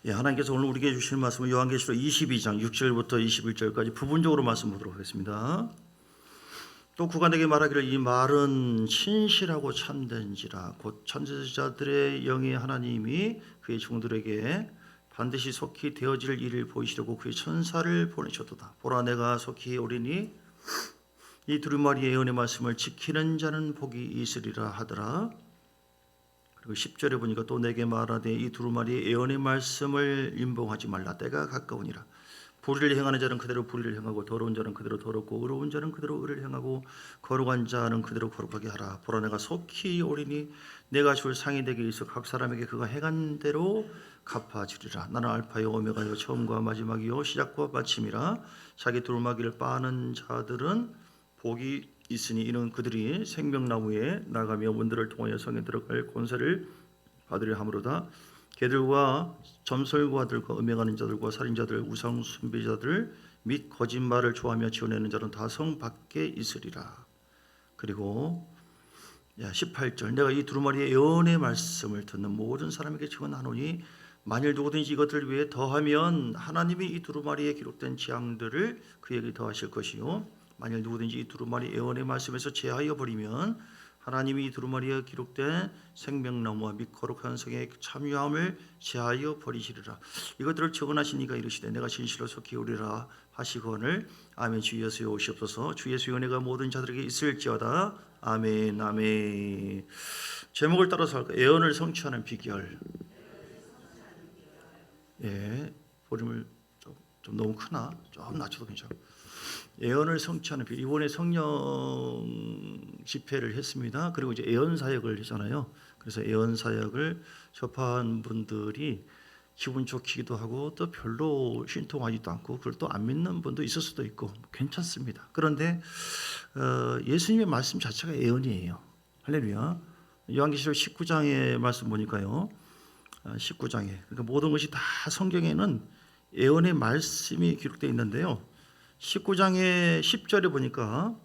하나님께서 오늘 우리에게 주시는 말씀은 요한계시록 22장 6절부터 21절까지 부분적으로 말씀 보도록 하겠습니다. 또 그가 내게 말하기를 이 말은 신실하고 참된지라 곧 천지자들의 영이 하나님이 그의 종들에게 반드시 속히 되어질 일을 보이시려고 그의 천사를 보내셨도다. 보라 내가 속히 오리니 이 두루마리의 예언의 말씀을 지키는 자는 복이 있으리라 하더라. 그리고 10절에 보니까 또 내게 말하되 이 두루마리의 예언의 말씀을 임봉하지 말라. 때가 가까우니라. 불의를 행하는 자는 그대로 불의를 행하고 더러운 자는 그대로 더럽고 의로운 자는 그대로 의를 행하고 거룩한 자는 그대로 거룩하게 하라. 보라 내가 속히 오리니 내가 줄 상이 내게 있어 각 사람에게 그가 행한 대로 갚아주리라. 나는 알파요 오메가요 처음과 마지막이요 시작과 마침이라. 자기 두루마기를 빠는 자들은 복이 있으니 이는 그들이 생명나무에 나가며 문들을 통하여 성에 들어갈 권세를 받으려 함으로다. 개들과 점설과들과 음행하는 자들과 살인자들 우상 숭배자들 및 거짓말을 좋아하며 지어내는 자는 다 성 밖에 있으리라. 그리고 18절 내가 이 두루마리의 예언의 말씀을 듣는 모든 사람에게 증언하노니 만일 누구든지 이것들을 위해 더하면 하나님이 이 두루마리에 기록된 재앙들을 그에게 더하실 것이요 만일 누구든지 이 두루마리 예언의 말씀에서 제하여 버리면 하나님이 이 두루마리에 기록된 생명나무와 및 거룩한 성의 참여함을 제하여 버리시리라. 이것들을 증언하신 이가 이르시되 내가 진실로 속히 오리라 하시거늘 아멘. 주 예수여 오시옵소서. 주 예수의 은혜가 모든 자들에게 있을지어다. 아멘. 아멘. 제목을 따라서 할까요? 예언을 성취하는 비결. 볼륨을 좀 너무 크나? 좀 낮춰도 괜찮아. 예언을 성취하는 비결. 이번에 성령 집회를 했습니다. 그리고 이제 예언 사역을 했잖아요. 그래서 예언 사역을 접한 분들이 기분 좋기도 하고 또 별로 신통하지도 않고 그걸 또 안 믿는 분도 있을 수도 있고 괜찮습니다. 그런데 예수님의 말씀 자체가 예언이에요. 할렐루야. 요한계시록 19장의 말씀 보니까요. 19장에 그러니까 모든 것이 다 성경에는 예언의 말씀이 기록되어 있는데요. 19장의 10절에 보니까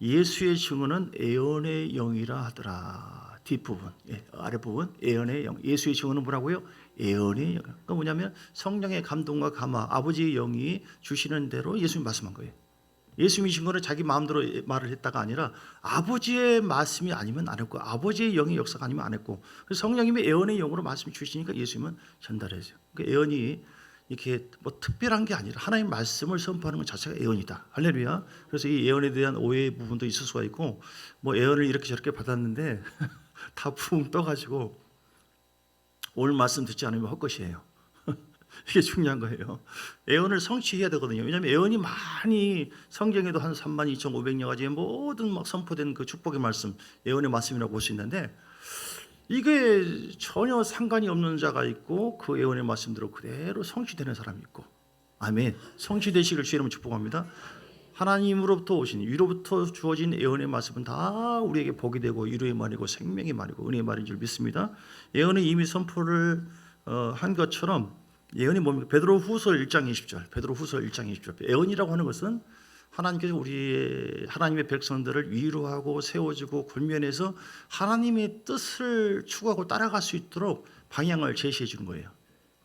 예수의 증언은 예언의 영이라 하더라. 뒷부분, 아랫부분 예언의 영. 예수의 증언은 뭐라고요? 예언의 영. 그러니까 뭐냐면 성령의 감동과 감화, 아버지의 영이 주시는 대로 예수님이 말씀한 거예요. 예수님이 증거는 자기 마음대로 말을 했다가 아니라 아버지의 말씀이 아니면 안 했고 아버지의 영의 역사가 아니면 안 했고 그래서 성령님이 예언의 영으로 말씀을 주시니까 예수님은 전달해야죠. 그러니까 예언이 이렇게 뭐 특별한 게 아니라 하나님의 말씀을 선포하는 것 자체가 예언이다. 할렐루야. 그래서 이 예언에 대한 오해의 부분도 있을 수가 있고 뭐 예언을 이렇게 저렇게 받았는데 다 붕 떠가지고 오늘 말씀 듣지 않으면 헛것이에요. 이게 중요한 거예요. 예언을 성취해야 되거든요. 왜냐하면 예언이 많이 성경에도 한 32,500여 가지의 모든 막 선포된 그 축복의 말씀, 예언의 말씀이라고 볼 수 있는데 이게 전혀 상관이 없는 자가 있고 그 예언의 말씀대로 그대로 성취되는 사람이 있고 아멘. 성취되시기를 주의 이름으로 축복합니다. 하나님으로부터 오신 위로부터 주어진 예언의 말씀은 다 우리에게 복이 되고 위로의 말이고 생명의 말이고 은혜의 말인 줄 믿습니다. 예언이 이미 선포를 한 것처럼 예언이 뭡니까? 베드로후서 1장 20절. 베드로후서 1장 20절. 예언이라고 하는 것은 하나님께서 우리 하나님의 백성들을 위로하고 세워주고 권면해서 하나님의 뜻을 추구하고 따라갈 수 있도록 방향을 제시해 주는 거예요.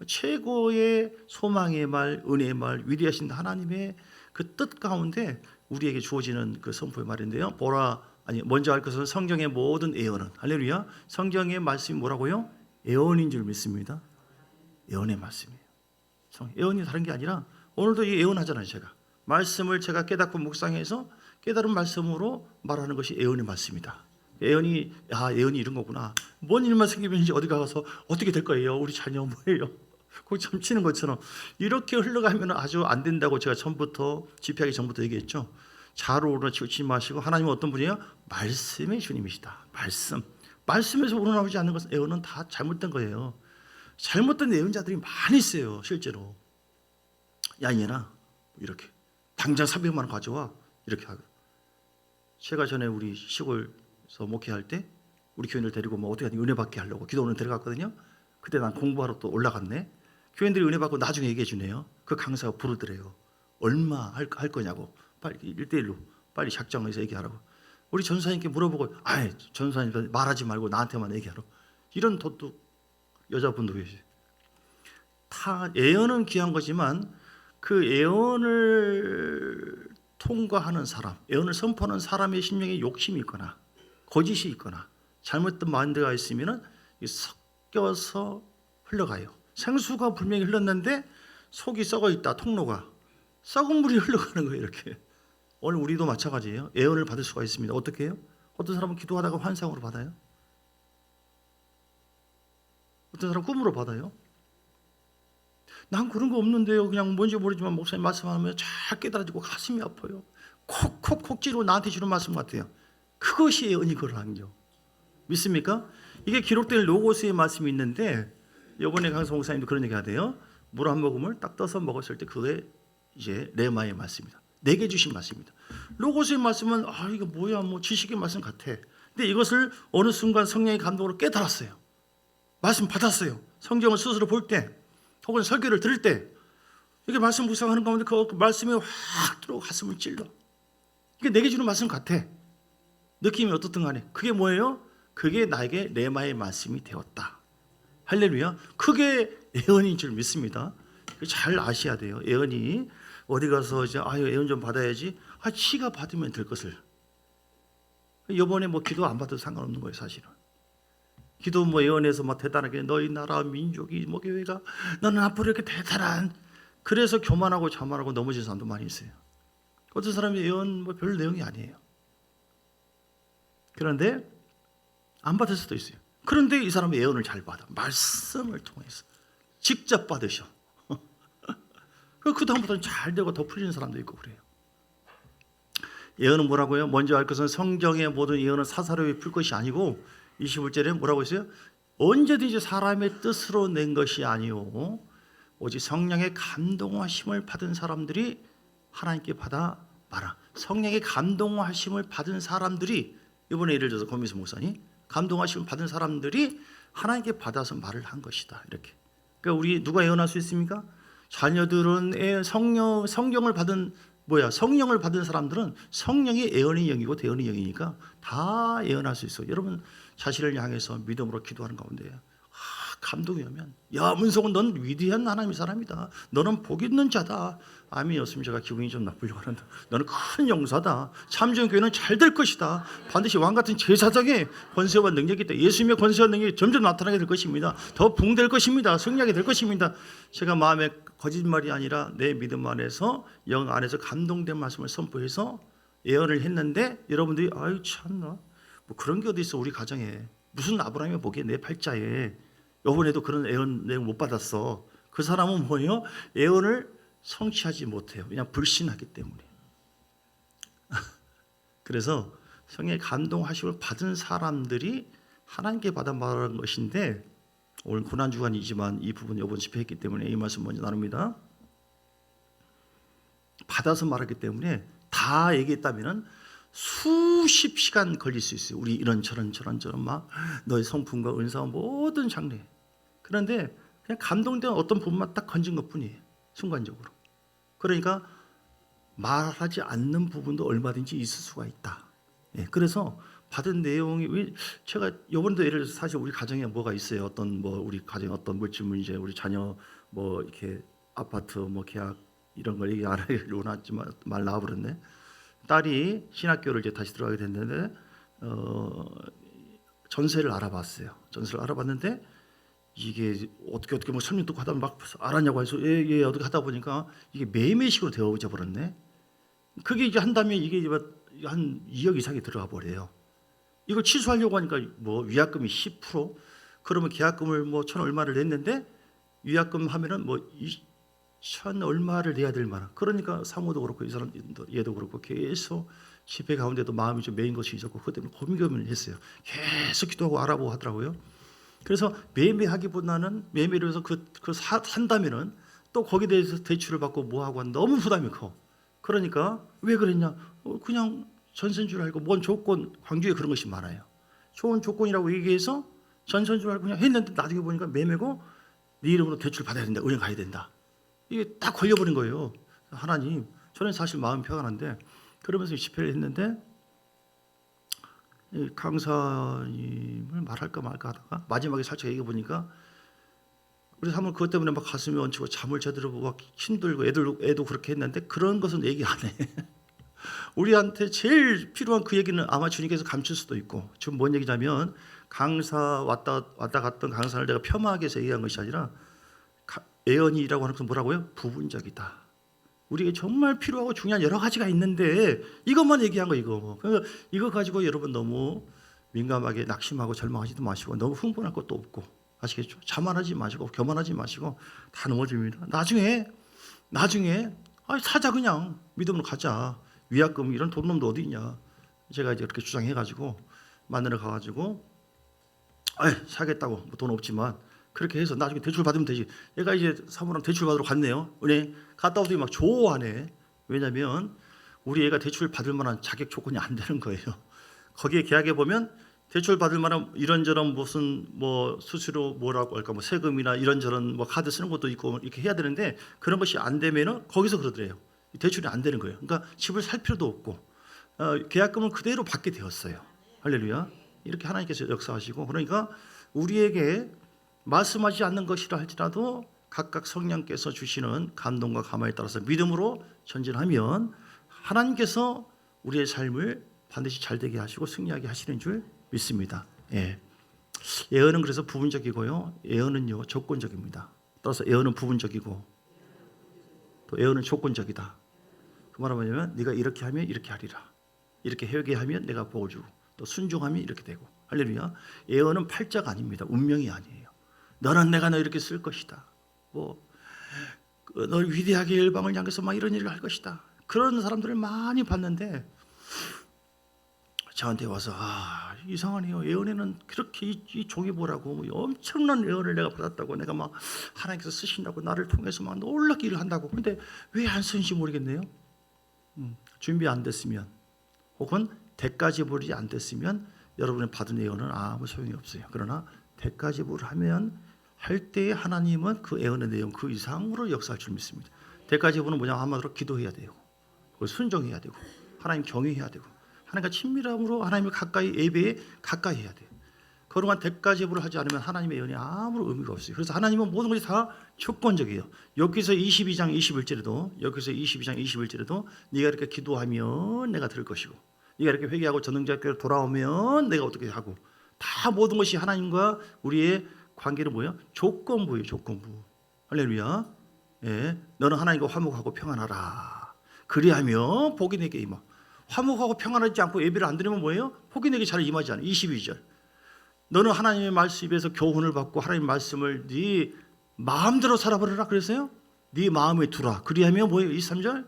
최고의 소망의 말, 은혜의 말, 위대하신 하나님의 그 뜻 가운데 우리에게 주어지는 그 선포의 말인데요. 먼저 할 것은 성경의 모든 예언은 할렐루야. 성경의 말씀이 뭐라고요? 예언인 줄 믿습니다. 예언의 말씀이에요. 예언이 다른 게 아니라 오늘도 이 예언하잖아요. 말씀을 제가 깨닫고 묵상해서 깨달은 말씀으로 말하는 것이 예언의 말씀이다. 예언이 이런 거구나. 뭔 일만 생기면 어디 가서 어떻게 될 거예요? 우리 자녀 뭐예요? 거기 점치는 것처럼 이렇게 흘러가면 아주 안 된다고 제가 처음부터 집회하기 전부터 얘기했죠. 자로 우러치지 마시고 하나님은 어떤 분이에요? 말씀의 주님이시다. 말씀에서 우러나오지 않는 것은 예언은 다 잘못된 거예요. 잘못된 예언자들이 많이 있어요. 실제로 얘나 이렇게 당장 300만 원 가져와 이렇게 하고. 제가 전에 우리 시골에서 목회할 때 우리 교인들 데리고 어떻게 하든 은혜 받게 하려고 기도원을 데려갔거든요. 그때 난 공부하러 또 올라갔네. 교인들이 은혜 받고 나중에 얘기해 주네요. 그 강사가 부르더래요. 얼마 할 거냐고. 빨리 1대1로 빨리 작정해서 얘기하라고. 우리 전사님께 물어보고 전사님 말하지 말고 나한테만 얘기하라고. 이런 도둑 여자분도 계세요. 예언은 귀한 거지만 그 예언을 통과하는 사람, 예언을 선포하는 사람의 심령에 욕심이 있거나 거짓이 있거나 잘못된 마인드가 있으면 섞여서 흘러가요. 생수가 분명히 흘렀는데 속이 썩어 있다. 통로가 썩은 물이 흘러가는 거예요. 이렇게. 오늘 우리도 마찬가지예요. 예언을 받을 수가 있습니다. 어떻게 해요? 어떤 사람은 기도하다가 환상으로 받아요. 어떤 사람은 꿈으로 받아요. 난 그런 거 없는데요. 그냥 뭔지 모르지만 목사님 말씀하면 잘 깨달아지고 가슴이 아파요. 콕콕콕 찌르고 나한테 주는 말씀 같아요. 그것이 예언이 그러한겨. 믿습니까? 이게 기록된 로고스의 말씀이 있는데 이번에 강성 목사님도 그런 얘기 하대요. 물 한 모금을 딱 떠서 먹었을 때 그게 이제 레마의 말씀입니다. 내게 주신 말씀입니다. 로고스의 말씀은 이거 뭐야 뭐 지식의 말씀 같아. 근데 이것을 어느 순간 성령의 감동으로 깨달았어요. 말씀 받았어요. 성경을 스스로 볼 때 혹은 설교를 들을 때 이게 말씀 묵상하는 가운데 그 말씀이 확 들어오고 가슴을 찔러. 이게 내게 주는 말씀 같아. 느낌이 어떻든 간에 그게 뭐예요? 그게 나에게 레마의 말씀이 되었다. 할렐루야. 그게 예언인 줄 믿습니다. 잘 아셔야 돼요. 예언이 어디 가서 이제 예언 좀 받아야지. 지가 받으면 될 것을. 이번에 뭐 기도 안 받아도 상관없는 거예요, 사실은. 기도 뭐 예언해서 막 대단하게 너희 나라 민족이 뭐 교회가 너는 앞으로 이렇게 대단한. 그래서 교만하고 자만하고 넘어진 사람도 많이 있어요. 어떤 사람이 예언 뭐 별 내용이 아니에요. 그런데 안 받을 수도 있어요. 그런데 이 사람은 예언을 잘 받아. 말씀을 통해서 직접 받으셔. 그 다음부터는 잘 되고 더 풀리는 사람도 있고 그래요. 예언은 뭐라고요? 먼저 알 것은 성경의 모든 예언은 사사로이 풀 것이 아니고 21절에 뭐라고 했어요? 언제든지 사람의 뜻으로 낸 것이 아니오 오직 성령의 감동하심을 받은 사람들이 하나님께 받아 말아. 성령의 감동하심을 받은 사람들이 이번에 예를 들어서 권미수 목사님 감동하심을 받은 사람들이 하나님께 받아서 말을 한 것이다. 이렇게. 그러니까 우리 누가 예언할 수 있습니까? 자녀들은 성령을 받은 성령을 받은 사람들은 성령이 예언의 영이고 대언의 영이니까 다 예언할 수 있어요. 여러분 자신을 향해서 믿음으로 기도하는 가운데 감동이 오면 야 문성은 넌 위대한 하나님의 사람이다. 너는 복 있는 자다. 아멘이었으면 제가 기분이 좀 나쁘려고 하는데 너는 큰 용사다. 참전교회는 잘 될 것이다. 반드시 왕같은 제사장의 권세와 능력이 있다. 예수님의 권세와 능력이 점점 나타나게 될 것입니다. 더 붕될 것입니다. 승리하게 될 것입니다. 제가 마음에 거짓말이 아니라 내 믿음 안에서 영 안에서 감동된 말씀을 선포해서 예언을 했는데 여러분들이 참나 뭐 그런 게 어디 있어 우리 가정에 무슨 아브라함이 보기에 내 팔자에 이번에도 그런 예언 내용 못 받았어. 그 사람은 뭐예요? 예언을 성취하지 못해요. 그냥 불신하기 때문에. 그래서 성령의 감동하심을 받은 사람들이 하나님께 받아 말하는 것인데 오늘 고난주간이지만 이 부분 이번 집회했기 때문에 이 말씀 먼저 나눕니다. 받아서 말하기 때문에 다 얘기했다면 수십 시간 걸릴 수 있어요. 우리 이런저런 막 너의 성품과 은사와 모든 장래. 그런데 그냥 감동된 어떤 부분만 딱 건진 것뿐이에요. 순간적으로. 그러니까 말하지 않는 부분도 얼마든지 있을 수가 있다. 그래서 받은 내용이 제가 이번에도 예를 들어서 사실 우리 가정에 뭐가 있어요. 어떤 뭐 우리 가정에 어떤 물질 문제, 우리 자녀 뭐 이렇게 아파트 뭐 계약 이런 걸 얘기 안 하려고 했지만 말 나와버렸네. 딸이 신학교를 이제 다시 들어가게 됐는데 전세를 알아봤어요. 전세를 알아봤는데 이게 어떻게 뭐 설명 듣고 하다 막 알았냐고 해서 예 어떻게 하다 보니까 이게 매매식으로 되어져 버렸네. 그게 이제 한다면 이게 한 2억 이상이 들어가 버려요. 이걸 취소하려고 하니까 뭐 위약금이 10% 그러면 계약금을 뭐 천 얼마를 냈는데 위약금 하면은 뭐 2천 얼마를 내야 될 만한. 그러니까 사모도 그렇고 이 사람 얘도 그렇고 계속 집회 가운데도 마음이 좀 메인 것이 있었고 그것 때문에 고민을 했어요. 계속 기도하고 알아보고 하더라고요. 그래서 매매하기보다는 매매를 해서 산다면은 또 거기에 대해서 대출을 받고 뭐하고 너무 부담이 커. 그러니까 왜 그랬냐? 그냥 전세인 줄 알고 뭔 조건 광주에 그런 것이 많아요. 좋은 조건이라고 얘기해서 전세인 줄 알고 그냥 했는데 나중에 보니까 매매고 네 이름으로 대출 받아야 된다. 은행 가야 된다. 이게 딱 걸려버린 거예요. 하나님, 저는 사실 마음 평안한데 그러면서 집회를 했는데 강사님을 말할까 말까 하다가 마지막에 살짝 얘기해 보니까 우리 사모님 그것 때문에 막 가슴이 얹히고 잠을 제대로 막 힘들고 애도 그렇게 했는데 그런 것은 얘기 안 해. 우리한테 제일 필요한 그 얘기는 아마 주님께서 감출 수도 있고, 지금 뭔 얘기냐면 강사 왔다 갔던 강사를 내가 폄하하게 해서 얘기한 것이 아니라 예언이라고 하는 것은 뭐라고요? 부분적이다. 우리에게 정말 필요하고 중요한 여러 가지가 있는데 이것만 얘기한 거 이거. 그러니까 이거 가지고 여러분 너무 민감하게 낙심하고 절망하지도 마시고 너무 흥분할 것도 없고, 아시겠죠? 자만하지 마시고 교만하지 마시고 다 넘어집니다. 나중에 사자, 그냥 믿음으로 가자. 위약금 이런 돈 놈도 어디 있냐. 제가 이제 그렇게 주장해가지고 만나러 가가지고 사겠다고, 뭐 돈 없지만 그렇게 해서 나중에 대출 받으면 되지. 얘가 이제 사모랑 대출 받으러 갔네요. 은행 갔다 오더니 막 좋아하네. 왜냐하면 우리 애가 대출 받을 만한 자격 조건이 안 되는 거예요. 거기에 계약에 보면 대출 받을 만한 이런저런 무슨 뭐 수수료 뭐라고 할까, 뭐 세금이나 이런저런 뭐 카드 쓰는 것도 있고 이렇게 해야 되는데 그런 것이 안 되면은 거기서 그러더래요. 대출이 안 되는 거예요. 그러니까 집을 살 필요도 없고 계약금을 그대로 받게 되었어요. 할렐루야. 이렇게 하나님께서 역사하시고, 그러니까 우리에게 말씀하지 않는 것이라 할지라도 각각 성령께서 주시는 감동과 감화에 따라서 믿음으로 전진하면 하나님께서 우리의 삶을 반드시 잘되게 하시고 승리하게 하시는 줄 믿습니다. 예언은 그래서 부분적이고요. 예언은요 조건적입니다. 따라서 예언은 부분적이고 또 예언은 조건적이다. 그 말은 뭐냐면 네가 이렇게 하면 이렇게 하리라. 이렇게 회개하면 내가 복을 주고 또 순종하면 이렇게 되고. 할렐루야. 예언은 팔자가 아닙니다. 운명이 아니에요. 너는 내가 너 이렇게 쓸 것이다. 너 위대하게 열방을 향해서 막 이런 일을 할 것이다. 그런 사람들을 많이 봤는데 저한테 와서 이상하네요. 예언에는 그렇게 이 종이 뭐라고 엄청난 예언을 내가 받았다고, 내가 막 하나님께서 쓰신다고 나를 통해서 막 놀랍게 일을 한다고. 그런데 왜 안 쓰는지 모르겠네요. 준비 안 됐으면 혹은 대가지불이 안 됐으면 여러분이 받은 예언은 아무 소용이 없어요. 그러나 대가지불을 하면 할 때에 하나님은 그 예언의 내용 그 이상으로 역사할 줄 믿습니다. 대가지불은 뭐냐, 한마디로 기도해야 되고 순종해야 되고 하나님 경외해야 되고 하나님과 친밀함으로 하나님을 가까이 예배에 가까이 해야 돼요. 그동안 대가지불을 하지 않으면 하나님의 예언이 아무런 의미가 없어요. 그래서 하나님은 모든 것이 다 조건적이에요. 여기서 22장 21절에도 네가 이렇게 기도하면 내가 들을 것이고 네가 이렇게 회개하고 전능자께로 돌아오면 내가 어떻게 하고, 다 모든 것이 하나님과 우리의 관계는 뭐예요? 조건부예요. 조건부. 할렐루야. 너는 하나님과 화목하고 평안하라. 그리하면 복이 내게 임하. 화목하고 평안하지 않고 예배를 안 드리면 뭐예요? 복이 내게 잘 임하지 않아요. 22절. 너는 하나님의 말씀 입에서 교훈을 받고 하나님의 말씀을 네 마음대로 살아버려라. 그랬어요? 네 마음에 두라. 그리하면 뭐예요? 23절.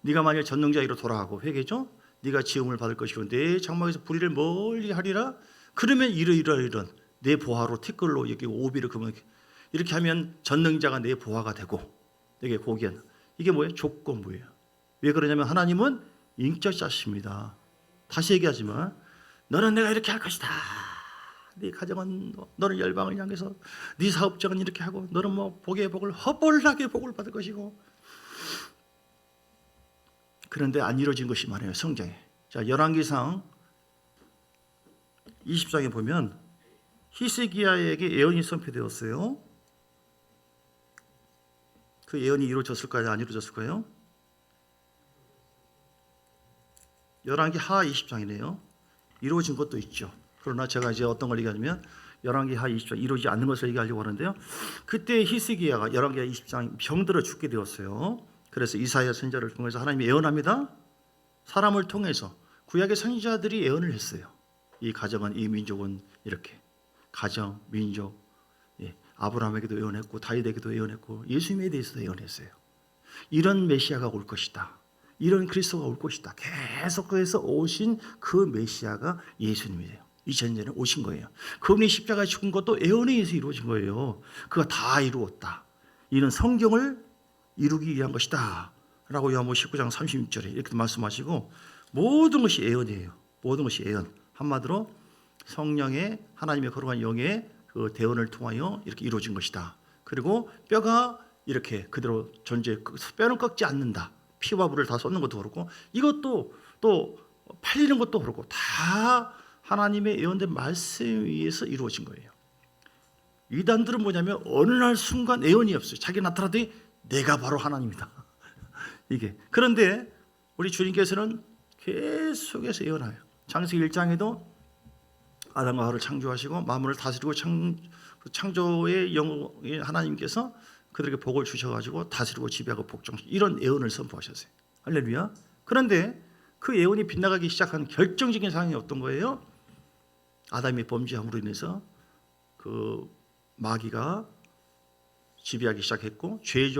네가 만일 전능자에게로 돌아가고 회개죠? 네가 지음을 받을 것이고 내 장막에서 불의를 멀리 하리라. 그러면 이런 내 보화로 티끌로 여기 오비를 그면 이렇게 하면 전능자가 내 보화가 되고 내게 고기한. 이게 뭐예요? 조건부예요. 왜 그러냐면 하나님은 인격자십니다. 다시 얘기하지만 너는 내가 이렇게 할 것이다. 네 가정은 너는 열방을 향해서, 네 사업장은 이렇게 하고 너는 뭐 복의 복을 허벌나게 복을 받을 것이고. 그런데 안 이루어진 것이 많아요. 성경에. 자, 열왕기상 20장에 보면 히스기야에게 예언이 선포되었어요. 그 예언이 이루어졌을까요? 안 이루어졌을까요? 열왕기 하 20장이네요. 이루어진 것도 있죠. 그러나 제가 이제 어떤 걸 얘기하냐면 열왕기 하 20장 이루어지지 않는 것을 얘기하려고 하는데요. 그때 히스기야가 열왕기 하 20장 병들어 죽게 되었어요. 그래서 이사야 선지자를 통해서 하나님이 예언합니다. 사람을 통해서 구약의 선지자들이 예언을 했어요. 이 가정은, 이 민족은 이렇게, 가정, 민족, 아브라함에게도 예언했고 다윗에게도 예언했고 예수님에 대해서도 예언했어요. 이런 메시아가 올 것이다. 이런 그리스도가 올 것이다. 계속해서 오신 그 메시아가 예수님이에요. 2000년에 오신 거예요. 그분이 십자가에 죽은 것도 예언에 의해서 이루어진 거예요. 그가 다 이루었다. 이는 성경을 이루기 위한 것이다 라고 요한복음 19장 36절에 이렇게 말씀하시고, 모든 것이 예언이에요. 모든 것이 예언. 한마디로 성령의 하나님의 거룩한 영의 그 대언을 통하여 이렇게 이루어진 것이다. 그리고 뼈가 이렇게 그대로 존재, 뼈는 꺾지 않는다. 피와 불을 다 쏟는 것도 그렇고 이것도 또 팔리는 것도 그렇고 다 하나님의 예언된 말씀 위에서 이루어진 거예요. 이단들은 뭐냐면 어느 날 순간 예언이 없어요. 자기 나타나더니 내가 바로 하나님이다. 이게. 그런데 우리 주님께서는 계속해서 예언해요. 창세기 1장에도 아담과 하와를 창조하시고 만물을 다스리고 창조의 영의 하나님께서 그들에게 복을 주셔가지고 다스리고 지배하고 복종하시고 이런 예언을 선포하셨어요. 할렐루야. 그런데 그 예언이 빗나가기 시작한 결정적인 상황이 어떤 거예요? 아담이 범죄함으로 인해서 그 마귀가 지배하기 시작했고 죄의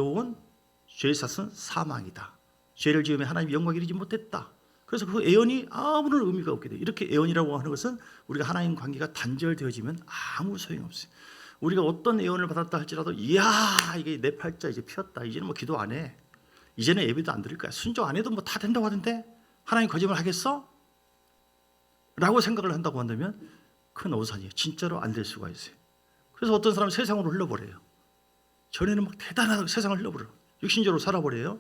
삭은 사망이다. 죄를 지으면 하나님의 영광을 이루지 못했다. 그래서 그 예언이 아무런 의미가 없게 돼요. 이렇게 예언이라고 하는 것은 우리가 하나님 관계가 단절되어지면 아무 소용없어요. 우리가 어떤 예언을 받았다 할지라도 이야 이게 내 팔자 이제 피었다. 이제는 뭐 기도 안 해. 이제는 예배도 안 드릴 거야. 순종 안 해도 뭐 다 된다고 하던데 하나님 거짓말 하겠어? 라고 생각을 한다고 한다면 큰 오산이에요. 진짜로 안 될 수가 있어요. 그래서 어떤 사람은 세상으로 흘러버려요. 전에는 막 대단하게 세상을 흘러버려요. 육신적으로 살아버려요.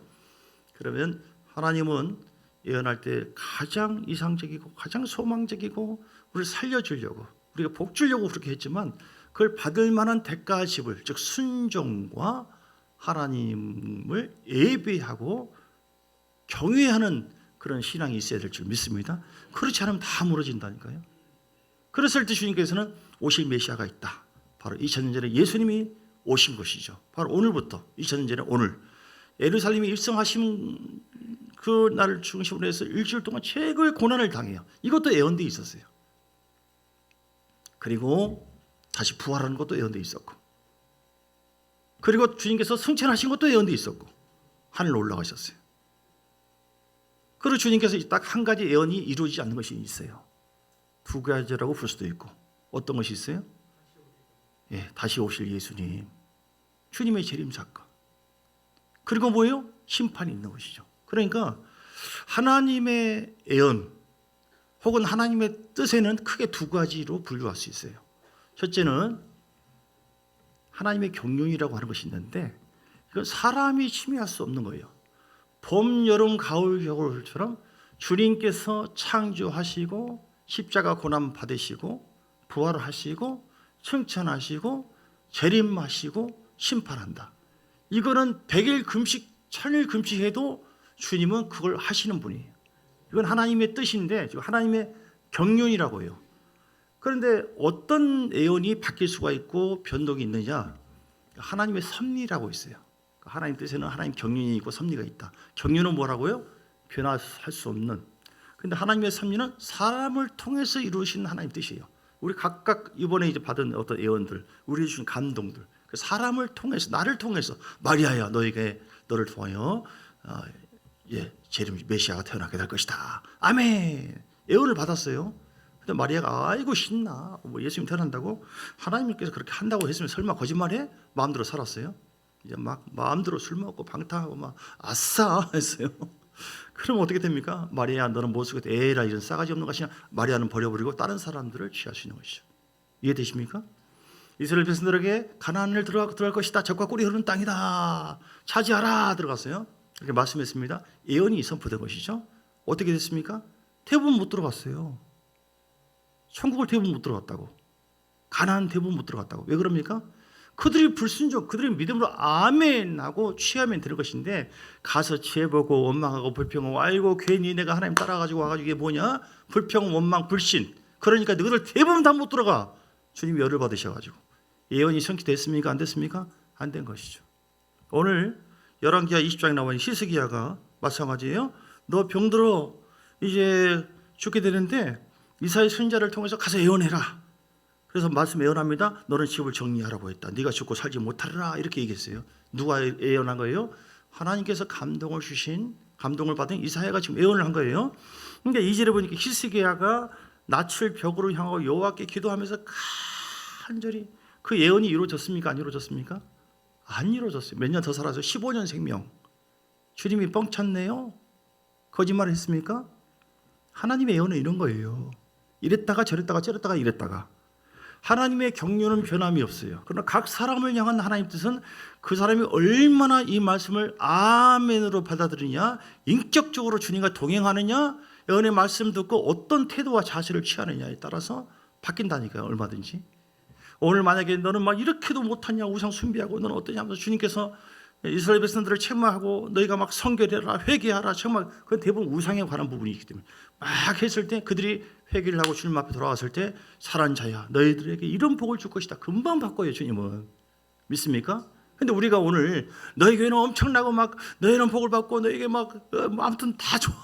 그러면 하나님은 예언할 때 가장 이상적이고 가장 소망적이고 우리를 살려주려고 우리가 복 주려고 그렇게 했지만 그걸 받을 만한 대가 지불 즉 순종과 하나님을 예배하고 경외하는 그런 신앙이 있어야 될 줄 믿습니다. 그렇지 않으면 다 무너진다니까요. 그랬을 때 주님께서는 오실 메시아가 있다. 바로 2000년 전에 예수님이 오신 것이죠. 바로 오늘부터 2000년 전에 오늘 예루살렘이 입성하신 그 날을 중심으로 해서 일주일 동안 최고의 고난을 당해요. 이것도 예언되어 있었어요. 그리고 다시 부활하는 것도 예언되어 있었고 그리고 주님께서 승천하신 것도 예언되어 있었고 하늘로 올라가셨어요. 그리고 주님께서 딱 한 가지 예언이 이루어지지 않는 것이 있어요. 두 가지라고 볼 수도 있고 어떤 것이 있어요? 예, 다시 오실 예수님 주님의 재림 사건 그리고 뭐예요? 심판이 있는 것이죠. 그러니까 하나님의 예언 혹은 하나님의 뜻에는 크게 두 가지로 분류할 수 있어요. 첫째는 하나님의 경륜이라고 하는 것이 있는데 이건 사람이 침해할 수 없는 거예요. 봄, 여름, 가을, 겨울처럼 주님께서 창조하시고 십자가 고난 받으시고 부활하시고 승천하시고 재림하시고 심판한다. 이거는 100일 금식, 1000일 금식해도 주님은 그걸 하시는 분이에요. 이건 하나님의 뜻인데 하나님의 경륜이라고 해요. 그런데 어떤 예언이 바뀔 수가 있고 변동이 있느냐? 하나님의 섭리라고 있어요. 하나님 뜻에는 하나님 경륜이 있고 섭리가 있다. 경륜은 뭐라고요? 변화할 수 없는. 그런데 하나님의 섭리는 사람을 통해서 이루어진 하나님 뜻이에요. 우리 각각 이번에 이제 받은 어떤 예언들, 우리 주신 감동들, 그 사람을 통해서 나를 통해서 마리아야 너를 통하여 재림 메시아가 태어나게 될 것이다. 아멘. 예언을 받았어요. 근데 마리아가 아이고 신나. 뭐 예수님 태어난다고 하나님께서 그렇게 한다고 했으면 설마 거짓말해? 마음대로 살았어요. 이제 막 마음대로 술 먹고 방탕하고 막 아싸 했어요. 그럼 어떻게 됩니까? 마리아 너는 못 쓰겠다. 에라 이런 싸가지 없는 것이냐. 마리아는 버려버리고 다른 사람들을 취할 수 있는 것이죠. 이해되십니까? 이스라엘 백성들에게 가나안을 들어갈 것이다. 젖과 꿀이 흐르는 땅이다. 차지하라 들어갔어요. 이렇게 말씀했습니다. 예언이 선포된 것이죠. 어떻게 됐습니까? 대부분 못 들어갔어요. 천국을 대부분 못 들어갔다고. 가나안 대부분 못 들어갔다고. 왜 그럽니까? 그들이 불순종, 그들이 믿음으로 아멘하고 취하면 되는 것인데 가서 취해보고 원망하고 불평하고 아이고 괜히 내가 하나님 따라가지고 와가지고 이게 뭐냐? 불평, 원망, 불신. 그러니까 너희들 대부분 다 못 들어가. 주님이 열을 받으셔가지고. 예언이 성취됐습니까? 안 됐습니까? 안 된 것이죠. 오늘 열왕기하 20장에 나와 있는 히스기야가 마찬가지예요. 너 병들어 이제 죽게 되는데 이사야 선지자를 통해서 가서 예언해라. 그래서 말씀 예언합니다. 너는 집을 정리하라고 했다. 네가 죽고 살지 못하리라 이렇게 얘기했어요. 누가 예언한 거예요? 하나님께서 감동을 받은 이사야가 지금 예언을 한 거예요. 그러니까 2절에 보니까 히스기야가 낯을 벽으로 향하고 여호와께 기도하면서 간절히 그 예언이 이루어졌습니까? 안 이루어졌습니까? 안 이루어졌어요. 몇 년 더 살아서 15년 생명. 주님이 뻥쳤네요? 거짓말 했습니까? 하나님의 예언은 이런 거예요. 이랬다가 저랬다가 이랬다가. 하나님의 경륜은 변함이 없어요. 그러나 각 사람을 향한 하나님 뜻은 그 사람이 얼마나 이 말씀을 아멘으로 받아들이냐, 인격적으로 주님과 동행하느냐, 예언의 말씀 듣고 어떤 태도와 자세를 취하느냐에 따라서 바뀐다니까요. 얼마든지. 오늘 만약에 너는 막 이렇게도 못하냐 우상 숭배하고 너는 어떠냐 하면서 주님께서 이스라엘 백성들을 책망하고 너희가 막 성결해라 회개하라 정말 그건 대부분 우상에 관한 부분이기 때문에 막 했을 때 그들이 회개를 하고 주님 앞에 돌아왔을 때 살한 자야 너희들에게 이런 복을 줄 것이다. 금방 바꿔요 주님은. 믿습니까? 근데 우리가 오늘 너희 교회는 엄청나고 막 너희는 복을 받고 너에게 막 아무튼 다 좋아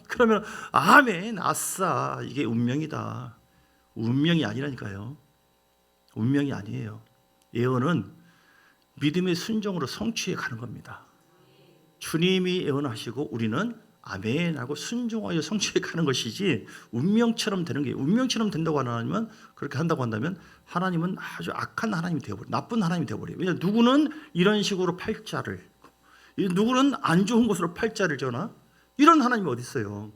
그러면 아멘 아싸 이게 운명이다. 운명이 아니라니까요. 운명이 아니에요. 예언은 믿음의 순종으로 성취해 가는 겁니다. 주님이 예언하시고 우리는 아멘 하고 순종하여 성취해 가는 것이지 운명처럼 되는 게 운명처럼 된다고 하면 그렇게 한다고 한다면 하나님은 아주 악한 하나님이 되어버려요. 나쁜 하나님이 되어버려요. 왜냐하면 누구는 이런 식으로 팔자를 누구는 안 좋은 것으로 팔자를 저나 이런 하나님이 어디 있어요.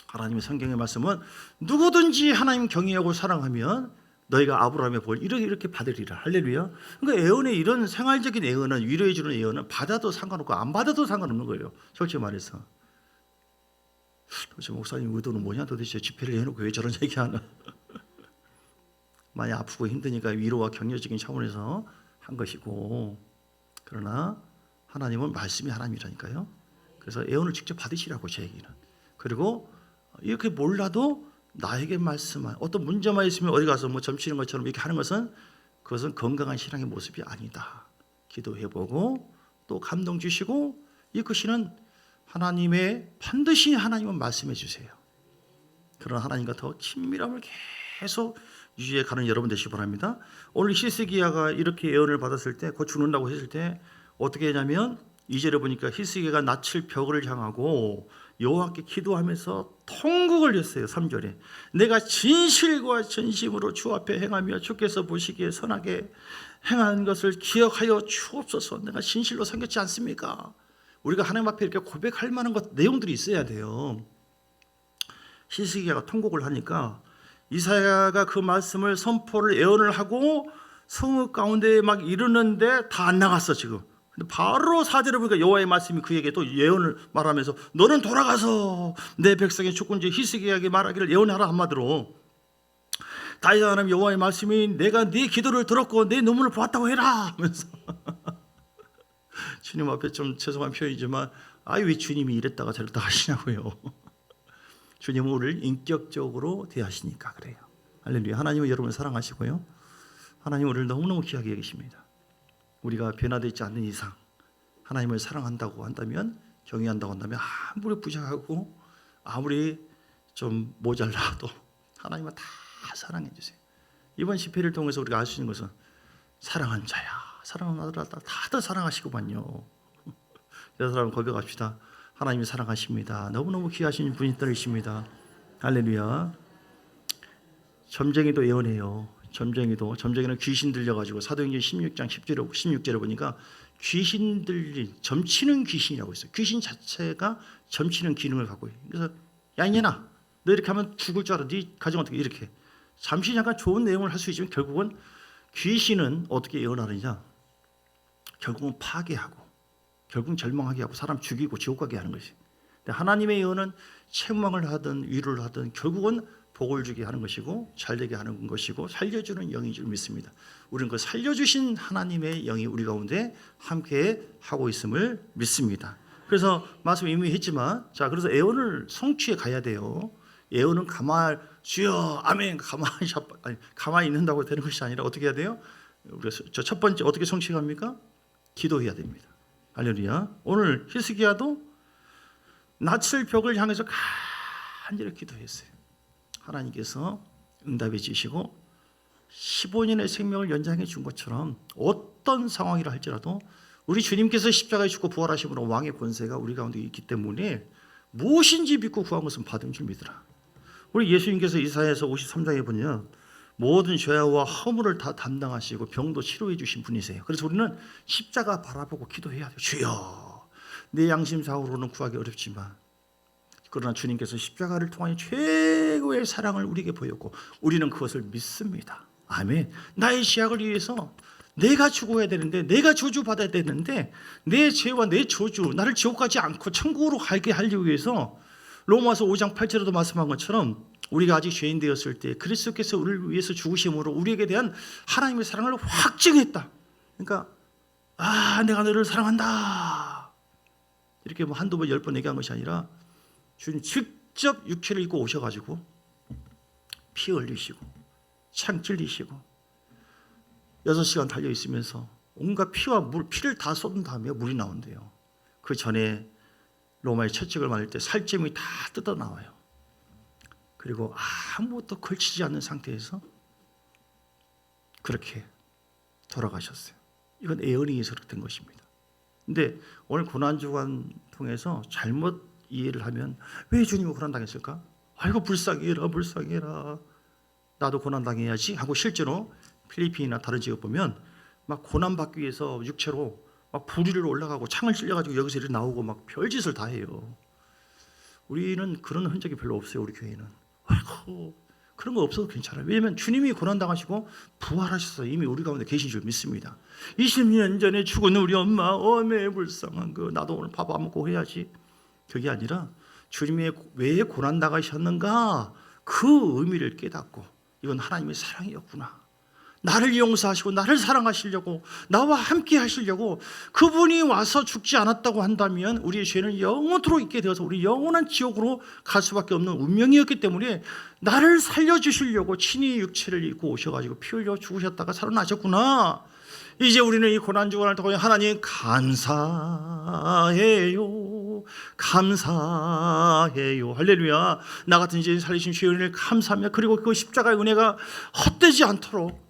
하나님의 성경의 말씀은 누구든지 하나님 경외하고 사랑하면 너희가 아브라함의 볼 이렇게 받으리라. 할렐루야. 그러니까 예언의 이런 생활적인 예언은 위로해 주는 예언은 받아도 상관없고 안 받아도 상관없는 거예요. 솔직히 말해서. 도대체 목사님 의도는 뭐냐 도대체 집회를 해놓고 왜 저런 얘기하나. 많이 아프고 힘드니까 위로와 격려적인 차원에서 한 것이고 그러나 하나님은 말씀이 하나님이라니까요. 그래서 예언을 직접 받으시라고 제 얘기는. 그리고 이렇게 몰라도 나에게 말씀한 어떤 문제만 있으면 어디 가서 뭐 점치는 것처럼 이렇게 하는 것은 그것은 건강한 신앙의 모습이 아니다. 기도해보고 또 감동 주시고 이끄시는 하나님의 반드시 하나님은 말씀해 주세요. 그런 하나님과 더 친밀함을 계속 유지해 가는 여러분 되시기 바랍니다. 오늘 히스기야가 이렇게 예언을 받았을 때 곧 죽는다고 했을 때 어떻게 했냐면 2절에 보니까 히스기야가 낯을 벽을 향하고 여호와께 기도하면서 통곡을 했어요. 3절에 내가 진실과 전심으로 주 앞에 행하며 주께서 보시기에 선하게 행한 것을 기억하여 주옵소서. 내가 진실로 섬겼지 않습니까? 우리가 하나님 앞에 이렇게 고백할 만한 내용들이 있어야 돼요. 히스기야가 통곡을 하니까 이사야가 그 말씀을 선포를 예언을 하고 성읍 가운데 막 이르는데 다 안 나갔어 지금. 근데 바로 4절에 보니까 여호와의 말씀이 그에게 또 예언을 말하면서 너는 돌아가서 내 백성의 주권자 히스기야에게 말하기를 예언하라. 한마디로 다윗 하나님 여호와의 말씀이 내가 네 기도를 들었고 내 눈물을 보았다고 해라 하면서 주님 앞에 좀 죄송한 표현이지만 왜 주님이 이랬다가 저랬다 하시냐고요. 주님은 우리를 인격적으로 대하시니까 그래요. 할렐루야. 하나님은 여러분을 사랑하시고요. 하나님은 우리를 너무너무 귀하게 여기십니다. 우리가 변화되지 않는 이상 하나님을 사랑한다고 한다면 경외한다고 한다면 아무리 부족하고 아무리 좀 모자라도 하나님은 다 사랑해 주세요. 이번 집회를 통해서 우리가 알 수 있는 것은 사랑한 자야 사랑하는 아들 다들 사랑하시고만요. 여러 사람 고백합시다. 하나님이 사랑하십니다. 너무너무 귀하신 분들이십니다. 할렐루야. 점쟁이도 예언해요. 점쟁이는 귀신 들려가지고 사도행전 16장 16절에 보니까 귀신 들린 점치는 귀신이라고 있어요. 귀신 자체가 점치는 기능을 갖고 있어요. 그래서 야 이년아 너 이렇게 하면 죽을 줄 알아. 네 가정 어떻게 이렇게 잠시 잠깐 좋은 내용을 할 수 있지만 결국은 귀신은 어떻게 예언하느냐 결국은 파괴하고 결국은 절망하게 하고 사람 죽이고 지옥 가게 하는 것이. 하나님의 예언은 책망을 하든 위로를 하든 결국은 복을 주게 하는 것이고 잘되게 하는 것이고 살려주는 영인 줄 믿습니다. 우리는 그 살려주신 하나님의 영이 우리 가운데 함께 하고 있음을 믿습니다. 그래서 말씀 이미 했지만 그래서 예언을 성취해 가야 돼요. 예언은 주여 아멘 가만히 있는다고 되는 것이 아니라 어떻게 해야 돼요? 우리가 첫 번째 어떻게 성취합니까? 기도해야 됩니다. 할렐루야. 오늘 히스기야도 낯을 벽을 향해서 간절히 기도했어요. 하나님께서 응답해 주시고 15년의 생명을 연장해 준 것처럼 어떤 상황이라 할지라도 우리 주님께서 십자가에 죽고 부활하심으로 왕의 권세가 우리 가운데 있기 때문에 무엇인지 믿고 구한 것은 받은 줄 믿으라. 우리 예수님께서 이사야서 53장에 보면 모든 죄와 허물을 다 담당하시고 병도 치료해 주신 분이세요. 그래서 우리는 십자가 바라보고 기도해야 돼요. 주여 내 양심상으로는 구하기 어렵지만 그러나 주님께서 십자가를 통하여 최고의 사랑을 우리에게 보였고 우리는 그것을 믿습니다. 아멘. 나의 죄악을 위해서 내가 죽어야 되는데 내가 저주받아야 되는데 내 죄와 내 저주 나를 지옥 가지 않고 천국으로 가게 하기 위해서 로마서 5장 8절에도 말씀한 것처럼 우리가 아직 죄인 되었을 때 그리스도께서 우리를 위해서 죽으심으로 우리에게 대한 하나님의 사랑을 확증했다. 그러니까 내가 너를 사랑한다. 이렇게 뭐 한두 번, 10번 얘기한 것이 아니라 주님 직접 육체를 입고 오셔가지고 피 흘리시고 창 찔리시고 6시간 달려있으면서 온갖 피를 다 쏟은 다음에 물이 나온대요. 그 전에 로마의 채찍을 맞을 때 살점이 다 뜯어 나와요. 그리고 아무것도 걸치지 않는 상태에서 그렇게 돌아가셨어요. 이건 예언에 의해서 그렇게 된 것입니다. 근데 오늘 고난주간 통해서 잘못 이해를 하면 왜 주님이 고난당했을까? 아이고 불쌍해라 불쌍해라, 나도 고난당해야지 하고 실제로 필리핀이나 다른 지역 보면 막 고난받기 위해서 육체로 막 부리를 올라가고 창을 찔려가지고 여기서 이렇게 나오고 막 별짓을 다 해요. 우리는 그런 흔적이 별로 없어요. 우리 교회는 아이고 그런 거 없어도 괜찮아요. 왜냐하면 주님이 고난당하시고 부활하셔서 이미 우리 가운데 계신 줄 믿습니다. 20년 전에 죽은 우리 엄마 어메 불쌍한 거 나도 오늘 밥 안 먹고 해야지. 그게 아니라 주님이 왜 고난당하셨는가 그 의미를 깨닫고 이건 하나님의 사랑이었구나. 나를 용서하시고 나를 사랑하시려고 나와 함께 하시려고 그분이 와서 죽지 않았다고 한다면 우리의 죄는 영원토록 있게 되어서 우리 영원한 지옥으로 갈 수밖에 없는 운명이었기 때문에 나를 살려주시려고 친히 육체를 입고 오셔가지고 피 흘려 죽으셨다가 살아나셨구나. 이제 우리는 이 고난주간을 통해 하나님 감사해요 감사해요 할렐루야. 나 같은 죄인 살리신 주의 은혜를 감사합니다. 그리고 그 십자가의 은혜가 헛되지 않도록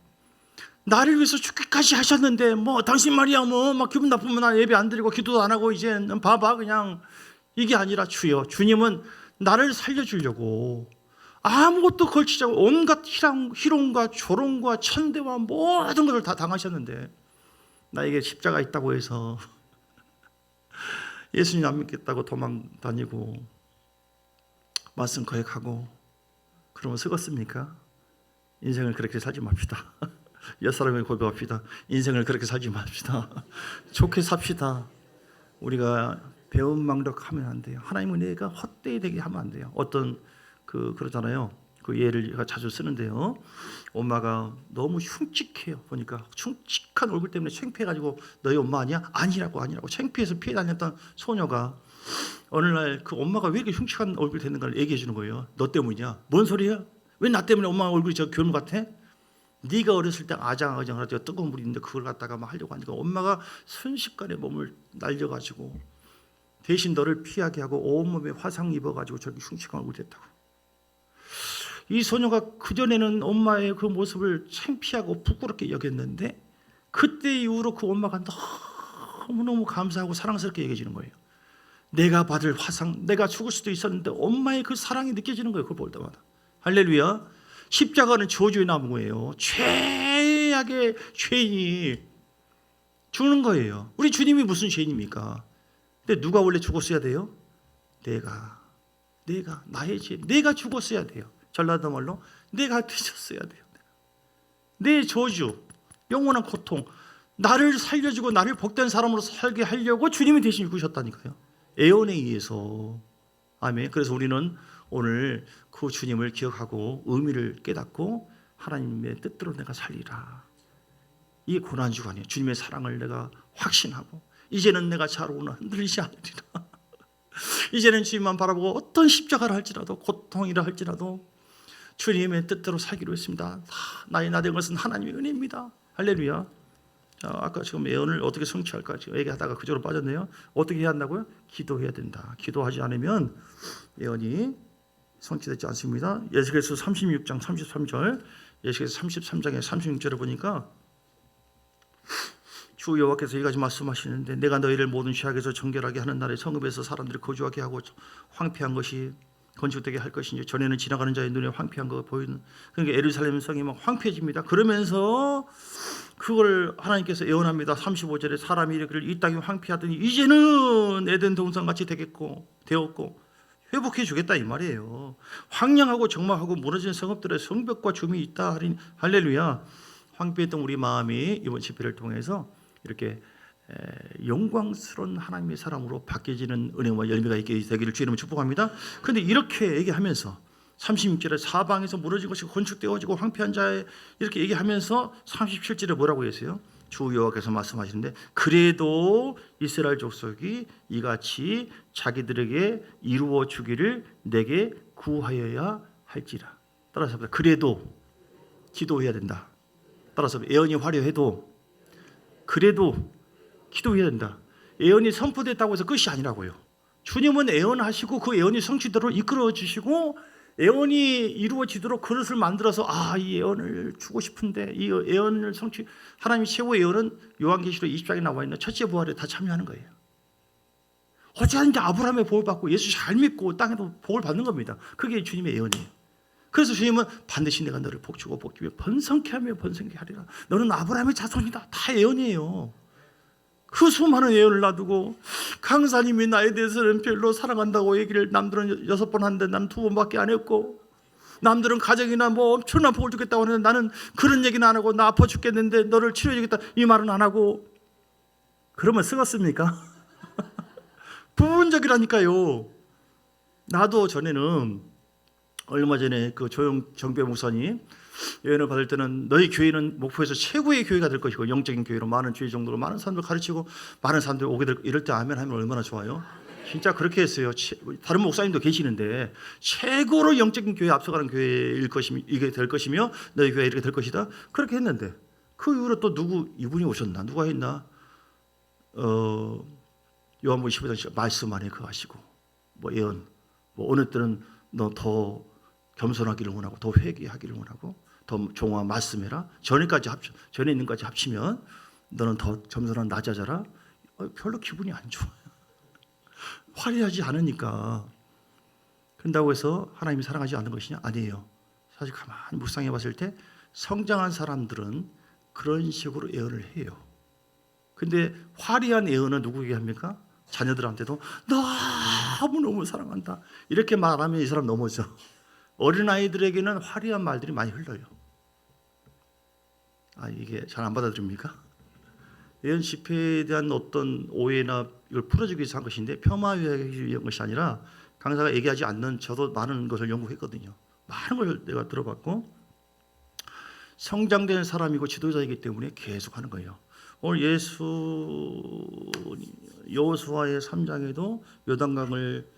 나를 위해서 죽기까지 하셨는데 뭐 당신 말이야 뭐 막 기분 나쁘면 나 예배 안 드리고 기도도 안 하고 이제 봐봐 그냥 이게 아니라 주님은 나를 살려주려고 아무것도 걸치지 않고 온갖 희롱과 조롱과 천대와 모든 것을 다 당하셨는데 나에게 십자가 있다고 해서 예수님 안 믿겠다고 도망 다니고 말씀 거역하고 그러면 쓰겠습니까? 인생을 그렇게 살지 맙시다. 옛사람에게 고백합시다. 인생을 그렇게 살지 맙시다. 좋게 삽시다. 우리가 배은망덕하면 안 돼요. 하나님은 내가 헛되이 되게 하면 안 돼요. 어떤 그러잖아요. 그 예를 제가 자주 쓰는데요. 엄마가 너무 흉측해요. 보니까 흉측한 얼굴 때문에 창피해가지고 너희 엄마 아니야? 아니라고 창피해서 피해 다녔던 소녀가 어느 날 그 엄마가 왜 이렇게 흉측한 얼굴이 됐는가를 얘기해 주는 거예요. 너 때문이야. 뭔 소리야? 왜 나 때문에 엄마 얼굴이 저 괴물 같아? 네가 어렸을 때 아장아장할 때 뜨거운 물이 있는데 그걸 갖다가 막 하려고 하니까 엄마가 순식간에 몸을 날려가지고 대신 너를 피하게 하고 온몸에 화상 입어가지고 저렇게 흉측한 얼굴이 됐다고. 이 소녀가 그전에는 엄마의 그 모습을 창피하고 부끄럽게 여겼는데 그때 이후로 그 엄마가 너무너무 감사하고 사랑스럽게 얘기해 주는 거예요. 내가 받을 화상, 내가 죽을 수도 있었는데 엄마의 그 사랑이 느껴지는 거예요. 그걸 볼 때마다. 할렐루야. 십자가는 저주의 나무예요. 최악의 죄인이 죽는 거예요. 우리 주님이 무슨 죄인입니까? 근데 누가 원래 죽었어야 돼요? 내가 나의 죄, 내가 죽었어야 돼요. 전라도 말로 내가 뒤졌어야 돼요. 내 저주, 영원한 고통, 나를 살려주고 나를 복된 사람으로 살게 하려고 주님이 대신 죽으셨다니까요. 예언에 의해서. 아멘. 그래서 우리는 오늘 그 주님을 기억하고 의미를 깨닫고 하나님의 뜻대로 내가 살리라. 이게 고난주간이에요. 주님의 사랑을 내가 확신하고 이제는 내가 좌우는 흔들리지 않으리라. 이제는 주님만 바라보고 어떤 십자가를 할지라도 고통이라 할지라도 주님의 뜻대로 살기로 했습니다. 나의 나 된 것은 하나님의 은혜입니다. 할렐루야. 자, 아까 지금 예언을 어떻게 성취할까 지금 얘기하다가 그쪽으로 빠졌네요. 어떻게 해야 한다고요? 기도해야 된다. 기도하지 않으면 예언이 성취되지 않습니다. 에스겔서 36장 33절, 에스겔서 33장의 36절을 보니까 주 여호와께서 이같이 말씀하시는데 내가 너희를 모든 죄악에서 정결하게 하는 날에 성읍에서 사람들이 거주하게 하고 황폐한 것이 건축되게 할 것이니 전에는 지나가는 자의 눈에 황폐한 거 보이는 그러니까 예루살렘 성이 막 황폐해집니다. 그러면서 그걸 하나님께서 예언합니다. 35절에 사람이 이르기를 이 땅이 황폐하더니 이제는 에덴 동산같이 되었고 회복해 주겠다 이 말이에요. 황량하고 적막하고 무너진 성읍들의 성벽과 줌이 있다 하리니 할렐루야. 황폐했던 우리 마음이 이번 집회를 통해서 이렇게 영광스러운 하나님의 사람으로 바뀌어지는 은혜와 열매가 있게 되기를 주의 이름으로 축복합니다. 그런데 이렇게 얘기하면서 36절에 사방에서 무너진 것이 건축되어지고 황폐한 자에 이렇게 얘기하면서 37절에 뭐라고 했어요? 주 여호와께서 말씀하시는데 그래도 이스라엘 족속이 이같이 자기들에게 이루어 주기를 내게 구하여야 할지라. 따라서 그래도 기도해야 된다. 따라서 예언이 화려해도 그래도 기도해야 된다. 예언이 선포됐다고 해서 끝이 아니라고요. 주님은 예언하시고 그 예언이 성취대로 이끌어 주시고 예언이 이루어지도록 그릇을 만들어서 이 예언을 주고 싶은데 이 예언을 성취 하나님의 최고의 예언은 요한계시록 20장에 나와 있는 첫째 부활에 다 참여하는 거예요. 어찌하든지 아브라함의 복을 받고 예수 잘 믿고 땅에도 복을 받는 겁니다. 그게 주님의 예언이에요. 그래서 주님은 반드시 내가 너를 복주고 복주며 번성케 하며 번성케 하리라. 너는 아브라함의 자손이다. 다 예언이에요. 그 수많은 예언을 놔두고 강사님이 나에 대해서는 별로 사랑한다고 얘기를 남들은 6번 하는데 나는 2번밖에 안 했고 남들은 가정이나 뭐 엄청난 복을 주겠다고 하는데 나는 그런 얘기는 안 하고 나 아파 죽겠는데 너를 치료해 주겠다 이 말은 안 하고 그러면 쓰겠습니까? 부분적이라니까요. 나도 전에는 얼마 전에 그 조영 정배 목사님 예언을 받을 때는 너희 교회는 목포에서 최고의 교회가 될 것이고 영적인 교회로 많은 주의 정도로 많은 사람들 가르치고 많은 사람들이 오게 될 이럴 때 아멘 하면 얼마나 좋아요. 진짜 그렇게 했어요. 다른 목사님도 계시는데 최고로 영적인 교회에 앞서가는 교회일 것이며 이게 될 것이며 너희 교회가 이렇게 될 것이다. 그렇게 했는데 그 이후로 또 이분이 오셨나 누가 했나 요한복음 15장 말씀 안에 거하시고 뭐 예언 뭐 어느 때는 너 더 겸손하기를 원하고 더 회개하기를 원하고 더 종아 말씀해라. 전에 있는 것까지 합치면 너는 더 겸손한 낮아져라. 별로 기분이 안 좋아요. 화려하지 않으니까. 그런다고 해서 하나님이 사랑하지 않는 것이냐? 아니에요. 사실 가만히 묵상해 봤을 때 성장한 사람들은 그런 식으로 예언을 해요. 근데 화려한 예언은 누구에게 합니까? 자녀들한테도 너무너무 사랑한다. 이렇게 말하면 이 사람 넘어져. 어린아이들에게는 화려한 말들이 많이 흘러요. 이게 잘 안 받아들입니까? 예언 집회에 대한 어떤 오해나 이걸 풀어주기 위해서 한 것인데 폄하하기 위한 것이 아니라 강사가 얘기하지 않는 저도 많은 것을 연구했거든요. 많은 걸 내가 들어봤고 성장된 사람이고 지도자이기 때문에 계속 하는 거예요. 오늘 여호수아의 3장에도 요단강을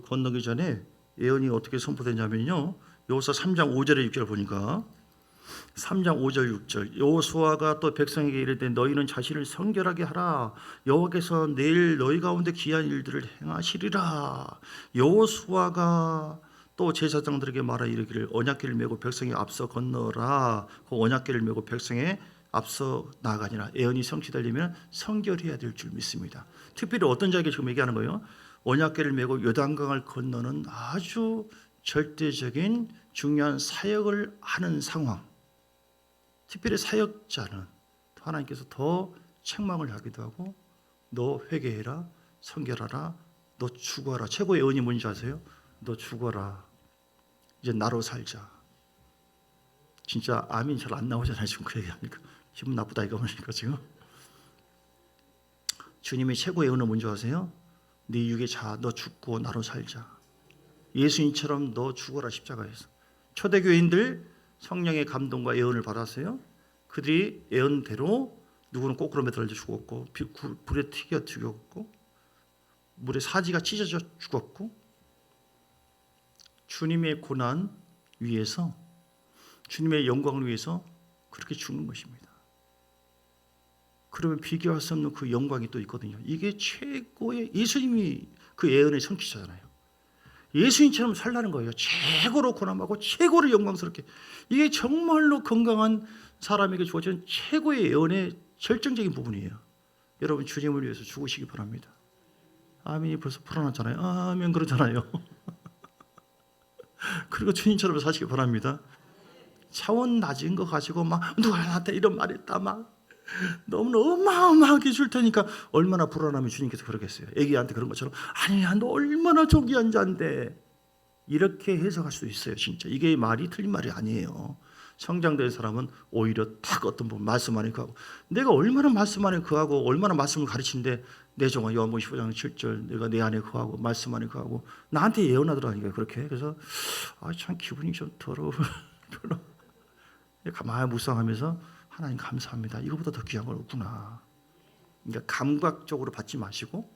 건너기 전에 예언이 어떻게 선포되냐면요. 여호수아 3장 5절에 6절 보니까 3장 5절 6절 여호수아가 또 백성에게 이르되 너희는 자신을 성결하게 하라. 여호와께서 내일 너희 가운데 귀한 일들을 행하시리라. 여호수아가 또 제사장들에게 말하 이르기를 언약궤를 메고 백성에 앞서 건너라. 그 언약궤를 메고 백성에 앞서 나아가니라. 예언이 성취되려면 성결해야 될 줄 믿습니다. 특별히 어떤 자에게 지금 얘기하는 거예요? 언약궤를 메고 요단강을 건너는 아주 절대적인 중요한 사역을 하는 상황. 특별히 사역자는 하나님께서 더 책망을 하기도 하고 너 회개해라, 성결하라, 너 죽어라. 최고의 예언이 뭔지 아세요? 너 죽어라. 이제 나로 살자. 진짜 아멘 잘 안 나오잖아요. 지금 그 얘기하니까 기분 나쁘다 이거 보니까 지금. 주님의 최고의 예언은 뭔지 아세요? 네 육의 자, 너 죽고 나로 살자. 예수님처럼 너 죽어라 십자가에서. 초대교인들 성령의 감동과 예언을 받았어요. 그들이 예언대로 누구는 거꾸로 매달려 죽었고 불에 튀겨 죽었고 물에 사지가 찢어져 죽었고 주님의 고난 위에서 주님의 영광을 위해서 그렇게 죽는 것입니다. 그러면 비교할 수 없는 그 영광이 또 있거든요. 이게 최고의 예수님이 그 예언의 성취자잖아요. 예수님처럼 살라는 거예요. 최고로 고난하고 최고로 영광스럽게. 이게 정말로 건강한 사람에게 주어진 최고의 예언의 결정적인 부분이에요. 여러분 주님을 위해서 죽으시기 바랍니다. 아멘이 벌써 풀어놨잖아요. 아멘 그러잖아요. 그리고 주님처럼 사시기 바랍니다. 차원 낮은 거 가지고 막 누가 나한테 이런 말 했다 막 너무 어마어마하게 줄 테니까 얼마나 불안하면 주님께서 그러겠어요. 애기한테 그런 것처럼 아니야 너 얼마나 존귀한 자인데 이렇게 해석할 수도 있어요. 진짜 이게 말이 틀린 말이 아니에요. 성장된 사람은 오히려 딱 어떤 부분 말씀 안에 거하고 내가 얼마나 말씀 안에 거하고 얼마나 말씀을 가르치는데 내 종아 요한복음 15장 7절 내가 내 안에 거하고 말씀 안에 거하고 나한테 예언하더라니까요. 그렇게. 그래서 참 기분이 좀 더러워. 별로. 가만히 묵상하면서 하나님 감사합니다. 이거보다 더 귀한 건 없구나. 그러니까 감각적으로 받지 마시고,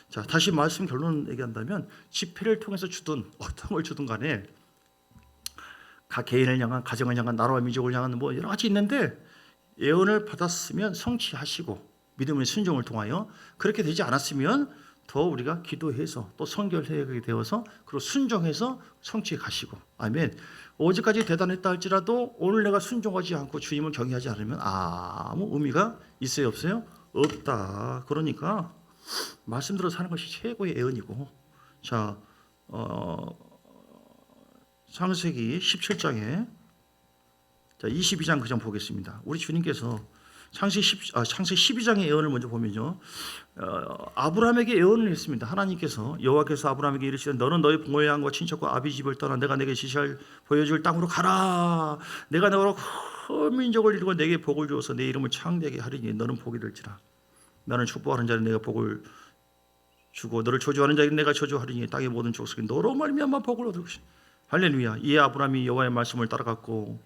자 다시 말씀 결론 얘기한다면 집회를 통해서 주든 어떤 걸 주든 간에 각 개인을 향한, 가정을 향한, 나라와 민족을 향한 뭐 여러 가지 있는데 예언을 받았으면 성취하시고 믿음의 순종을 통하여, 그렇게 되지 않았으면 더 우리가 기도해서 또 선결하게 되어서 그리고 순종해서 성취해 가시고. 아멘. 어제까지 대단했다 할지라도 오늘 내가 순종하지 않고 주님을 경외하지 않으면 아무 의미가 있어요 없어요? 없다. 그러니까 말씀대로 사는 것이 최고의 예언이고. 자 창세기 17장에 자 22장 그 장 보겠습니다. 우리 주님께서 창세기 12장의 예언을 먼저 보면요, 아브라함에게 예언을 했습니다. 하나님께서 여호와께서 아브라함에게 이르시되 너는 너희 부모양과 친척과 아비 집을 떠나 내가 내게 지시할 보여줄 땅으로 가라. 내가 너로 큰 민족을 이루고 내게 복을 주어서 내 이름을 창대하게 하리니 너는 복이 될지라. 나는 축복하는 자는 내가 복을 주고 너를 저주하는 자에게 내가 저주하리니 땅의 모든 족속이 너로 말미암아 복을 얻을 것이다. 할렐루야. 이에 아브라함이 여호와의 말씀을 따라갔고,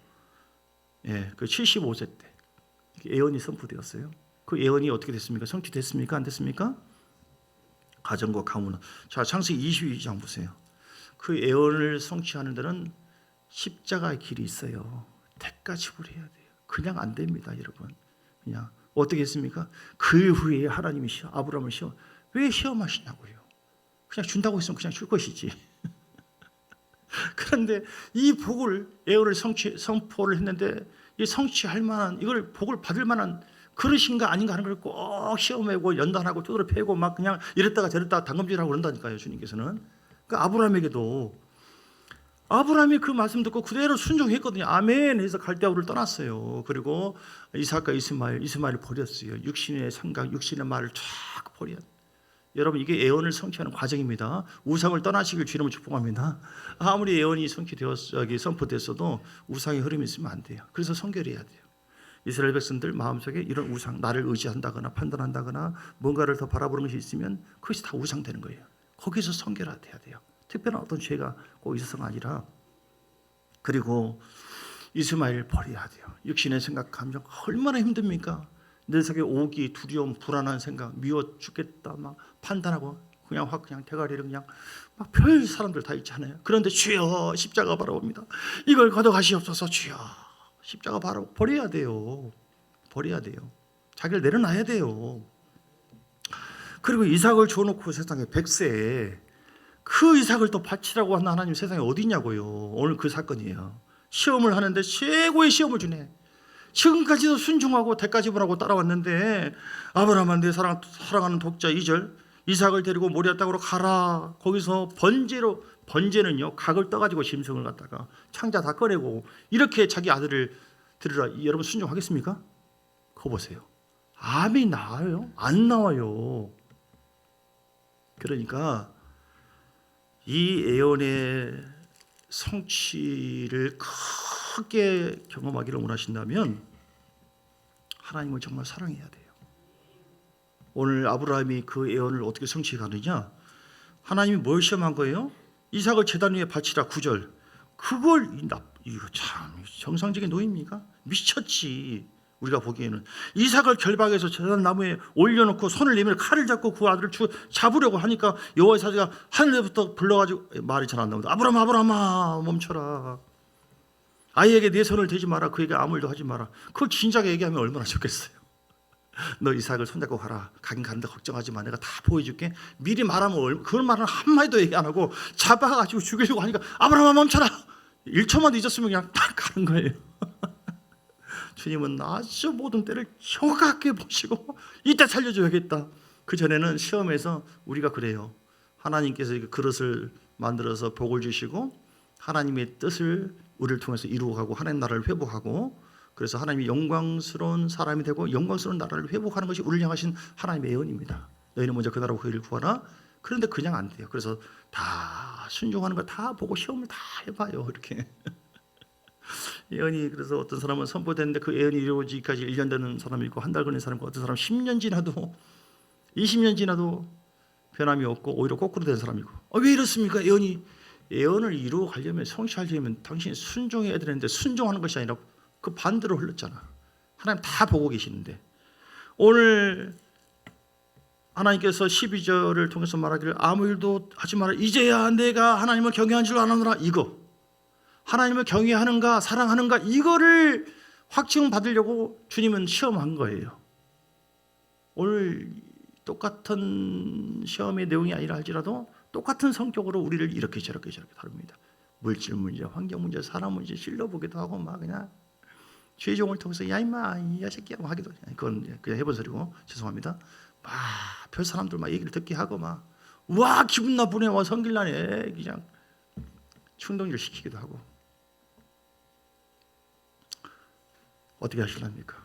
그 75세 때 예언이 선포되었어요. 그 예언이 어떻게 됐습니까? 성취됐습니까? 안 됐습니까? 가정과 가문은. 자 창세기 22장 보세요. 그 예언을 성취하는 데는 십자가의 길이 있어요. 대가 지불해야 돼요. 그냥 안 됩니다, 여러분. 그냥 어떻게 했습니까? 그 후에 하나님이 아브라함을 왜 시험하시냐고요. 그냥 준다고 했으면 그냥 줄 것이지. 그런데 이 복을, 예언을 선포를 했는데 이 성취할 만한, 이걸 복을 받을 만한 그릇인가 아닌가 하는 걸 꼭 시험하고 연단하고 두드려 패고 막 그냥 이랬다가 저랬다가 당금질하고 그런다니까요, 주님께서는. 그러니까 아브라함에게도, 아브라함이 그 말씀 듣고 그대로 순종했거든요. 아멘 해서 갈대아우를 떠났어요. 그리고 이삭과 이스마엘을 버렸어요. 육신의 생각, 육신의 말을 쫙 버렸어요. 여러분 이게 예언을 성취하는 과정입니다. 우상을 떠나시길 주님을 축복합니다. 아무리 예언이 선포됐어도 우상의 흐름이 있으면 안 돼요. 그래서 선결해야 돼요. 이스라엘 백성들 마음속에 이런 우상, 나를 의지한다거나 판단한다거나 뭔가를 더 바라보는 것이 있으면 그것이 다 우상되는 거예요. 거기서 선결해야 돼요. 특별한 어떤 죄가 꼭 있어서가 아니라. 그리고 이스마엘 버려야 돼요. 육신의 생각, 감정 얼마나 힘듭니까? 내 속에 오기, 두려움, 불안한 생각, 미워 죽겠다 막 판단하고 그냥 대가리를 그냥 막 별 사람들 다 있잖아요. 그런데 주여 십자가 바라봅니다. 이걸 걷어가시옵소서. 주여 십자가 버려야 돼요. 버려야 돼요. 자기를 내려놔야 돼요. 그리고 이삭을 줘놓고 세상에 100세에 그 이삭을 또 바치라고 하는 하나님 세상에 어디 있냐고요. 오늘 그 사건이에요. 시험을 하는데 최고의 시험을 주네. 지금까지도 순종하고 대가 지불하고 따라왔는데 아브라함아 내 사랑하는 독자 2절 이삭을 데리고 모리아 땅으로 가라. 거기서 번제는요 각을 떠가지고 짐승을 갖다가 창자 다 꺼내고 이렇게 자기 아들을 드리라. 여러분 순종하겠습니까? 그거 보세요. 암이 나와요? 안 나와요. 그러니까 이 예언의 성취를 크게 경험하기를 원하신다면 하나님을 정말 사랑해야 돼요. 오늘 아브라함이 그 예언을 어떻게 성취해 가느냐? 하나님이 뭘 시험한 거예요? 이삭을 제단 위에 바치라 9절. 그걸 이거 참 정상적인 노입니까? 미쳤지. 우리가 보기에는 이삭을 결박해서 제단 나무에 올려놓고 손을 내밀어 칼을 잡고 그 아들을 잡으려고 하니까 여호와의 사자가 하늘에부터 불러가지고 말이 잘 안 나옵니다. 아브라함아 멈춰라. 아이에게 내 손을 대지 마라. 그에게 아무 일도 하지 마라. 그걸 진작에 얘기하면 얼마나 좋겠어요. 너 이삭을 손잡고 가라. 가긴 가는데 걱정하지 마. 내가 다 보여줄게. 미리 말하면 그런 말은 한마디도 얘기 안 하고 잡아가지고 죽이려고 하니까 아브라함아 멈춰라. 1초만 늦었으면 그냥 딱 가는 거예요. 주님은 아주 모든 때를 정확하게 보시고 이때 살려줘야겠다. 그전에는 시험에서 우리가 그래요. 하나님께서 그릇을 만들어서 복을 주시고 하나님의 뜻을 우리를 통해서 이루어가고 하나님 나라를 회복하고 그래서 하나님이 영광스러운 사람이 되고 영광스러운 나라를 회복하는 것이 우리를 향하신 하나님의 예언입니다. 너희는 먼저 그 나라와 그 일을 구하라. 그런데 그냥 안 돼요. 그래서 다 순종하는 거 다 보고 시험을 다 해봐요. 이렇게 예언이 그래서 어떤 사람은 선포됐는데 그 예언이 이루어지기까지 1년 되는 사람이 있고 한 달 걸린 사람이 있고 어떤 사람은 10년 지나도 20년 지나도 변함이 없고 오히려 거꾸로 된 사람이고. 왜 이렇습니까? 예언을 이루어 가려면, 성취하려면 당신이 순종해야 되는데 순종하는 것이 아니라 그 반대로 흘렀잖아. 하나님 다 보고 계시는데. 오늘 하나님께서 12절을 통해서 말하기를 아무 일도 하지 마라. 이제야 내가 하나님을 경외한 줄 아노라. 이거 하나님을 경외하는가 사랑하는가 이거를 확증받으려고 주님은 시험한 거예요. 오늘 똑같은 시험의 내용이 아니라 할지라도 똑같은 성격으로 우리를 이렇게 저렇게 다룹니다. 물질 문제, 환경 문제, 사람 문제 실려보기도 하고 막 그냥 최종을 통해서 야 임마 이 자식이야 하기도. 그건 그냥 해본 소리고 죄송합니다. 막 별 사람들 막 얘기를 듣게 하고 막 와 기분 나쁘네 와 성질나네 그냥 충동질 시키기도 하고. 어떻게 하실랍니까?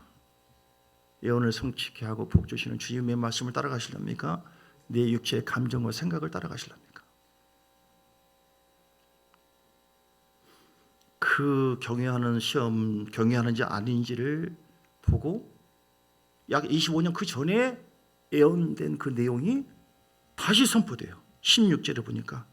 예언을 성취케 하고 복 주시는 주님의 말씀을 따라가실랍니까? 내 육체의 감정과 생각을 따라가실랍니까? 그 경외하는 시험 경외하는지 아닌지를 보고 약 25년 그 전에 예언된 그 내용이 다시 선포돼요. 16절에 보니까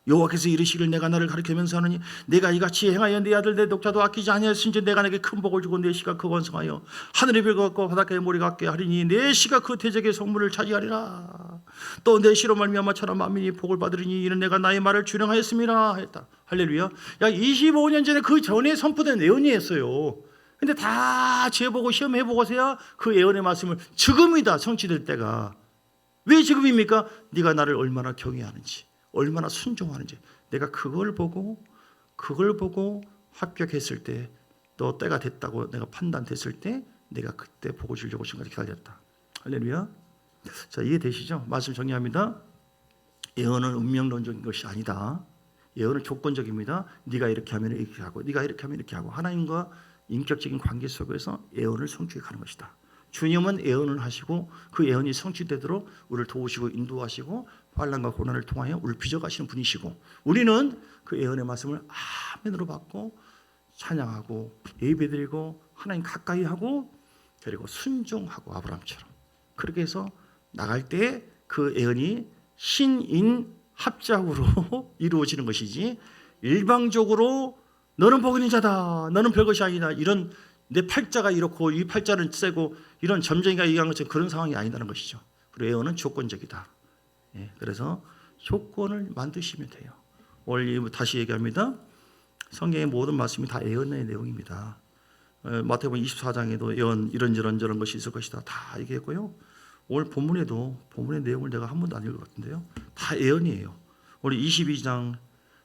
여호와께서 이르시기를 내가 나를 가리키면서 하느니 내가 이같이 행하여 내 아들 내 독자도 아끼지 아니하였은지 내가 내게 큰 복을 주고 내 씨가 그 원성하여 하늘의 별과 같고 바닷가의 모래 같게 하리니 내 씨가 그 대적의 성물을 차지하리라. 또 내 씨로 말미암아 천하 만민이 복을 받으리니 이는 내가 나의 말을 준행하였음이라 했다. 할렐루야. 약 25년 전에 그 전에 선포된 예언이었어요. 근데 다 재보고 시험해보고서야 그 예언의 말씀을 지금이다 성취될 때가. 왜 지금입니까? 네가 나를 얼마나 경외하는지 얼마나 순종하는지 내가 그걸 보고 합격했을 때 또 때가 됐다고 내가 판단됐을 때 내가 그때 복을 주려고 지금까지 기다렸다. 할렐루야. 자, 이해되시죠? 말씀 정리합니다. 예언은 운명론적인 것이 아니다. 예언은 조건적입니다. 네가 이렇게 하면 이렇게 하고 네가 이렇게 하면 이렇게 하고 하나님과 인격적인 관계 속에서 예언을 성취해 가는 것이다. 주님은 예언을 하시고 그 예언이 성취되도록 우리를 도우시고 인도하시고 환난과 고난을 통하여 우리를 빚어가시는 분이시고 우리는 그 예언의 말씀을 아멘으로 받고 찬양하고 예배드리고 하나님 가까이 하고 그리고 순종하고 아브라함처럼 그렇게 해서 나갈 때 그 예언이 신인 합작으로 이루어지는 것이지 일방적으로 너는 복 있는 자다 너는 별것이 아니다 이런 내 팔자가 이렇고 이 팔자는 세고 이런 점쟁이가 얘기한 것처럼 그런 상황이 아니다는 것이죠. 그리고 예언은 조건적이다. 그래서 조건을 만드시면 돼요. 오늘 다시 얘기합니다. 성경의 모든 말씀이 다 예언의 내용입니다. 마태복음 24장에도 예언 이런저런 것이 있을 것이다. 다 얘기했고요. 오늘 본문의 내용을 내가 한 번도 안 읽은 것 같은데요. 다 예언이에요. 우리 22장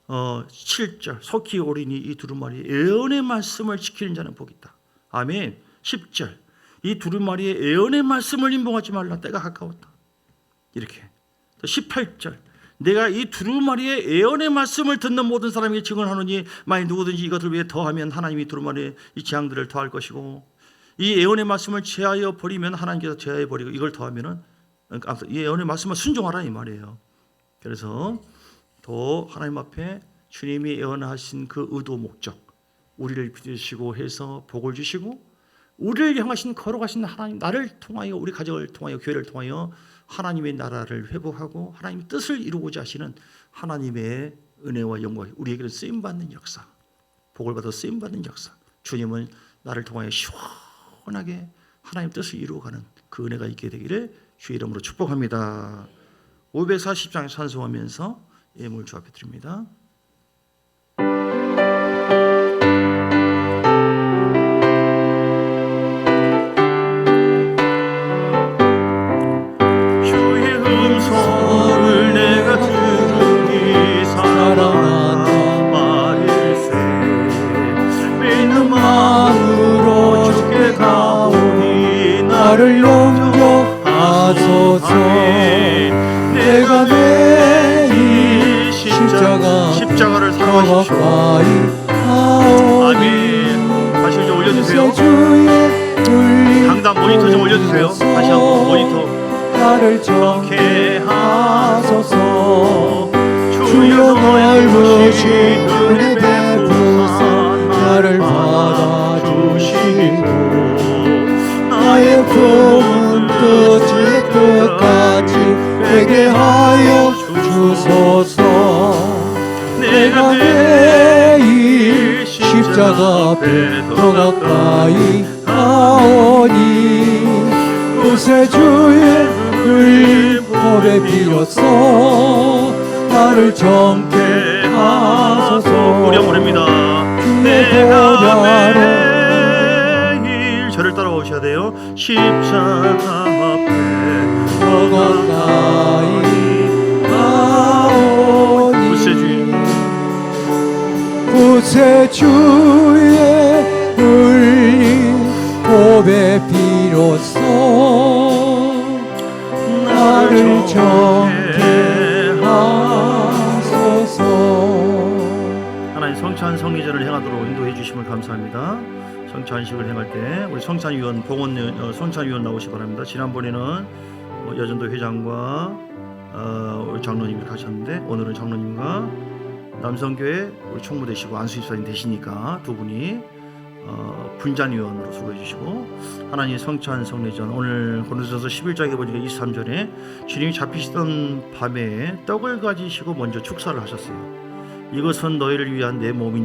7절 속히 오리니 이 두루마리 예언의 말씀을 지키는 자는 복이 있다. 아멘. 10절 이 두루마리의 예언의 말씀을 임봉하지 말라 때가 가까웠다. 이렇게 18절 내가 이 두루마리의 예언의 말씀을 듣는 모든 사람에게 증언하노니 만일 누구든지 이것을 위해 더하면 하나님이 두루마리의 이 재앙들을 더할 것이고 이 예언의 말씀을 제하여 버리면 하나님께서 제하여 버리고 이걸 더하면은 이 예언의 말씀을 순종하라 이 말이에요. 그래서 더 하나님 앞에 주님이 예언하신 그 의도 목적 우리를 빚으시고 해서 복을 주시고 우리를 향하신 걸어가신 하나님 나를 통하여 우리 가정을 통하여 교회를 통하여 하나님의 나라를 회복하고 하나님의 뜻을 이루고자 하시는 하나님의 은혜와 영광 우리에게는 쓰임받는 역사 복을 받아 쓰임받는 역사 주님은 나를 통하여 시원하게 하나님 뜻을 이루어가는 그 은혜가 있게 되기를 주의 이름으로 축복합니다. 540장 찬송하면서 예물 주 앞에 드립니다. 나를 용서하소서. 내가 내 이 십자가를 사랑하십시오. 아멘. 다시 좀 올려주세요. 강단 모니터 좀 올려주세요. 다시 한번 모니터. 나를 정케 하소서. 주여 넓으신 은혜 베푸사 나를 받아주시고 나의 품은 끝일 끝까지 앞에 더 가까이 가오니 구세주의 흘린 법에 비로소 나를 정케 하소서. 우리 한번 부릅니다. 내가 매일 저를 따라오셔야 돼요. 십자가 앞에 더 가까이 가오니 구세주의 흘린 법에 비로소 나를 정케 하소서. 하나님 성찬 성리제를 행하도록 인도해 주심을 감사합니다. 성찬식을 행할 때 우리 성찬위원 성찬위원 나오시 바랍니다. 지난번에는 여전도 회장과 우리 장로님이 가셨는데 오늘은 장로님과 남성교회 우리 총무되시고 안수집사님 되시니까 두 분이 분잔위원으로 수고해 주시고 하나님 성찬 성례전 오늘 고린도전서 11장에 보니까 23절에 주님이 잡히시던 밤에 떡을 가지시고 먼저 축사를 하셨어요. 이것은 너희를 위한 내 몸이니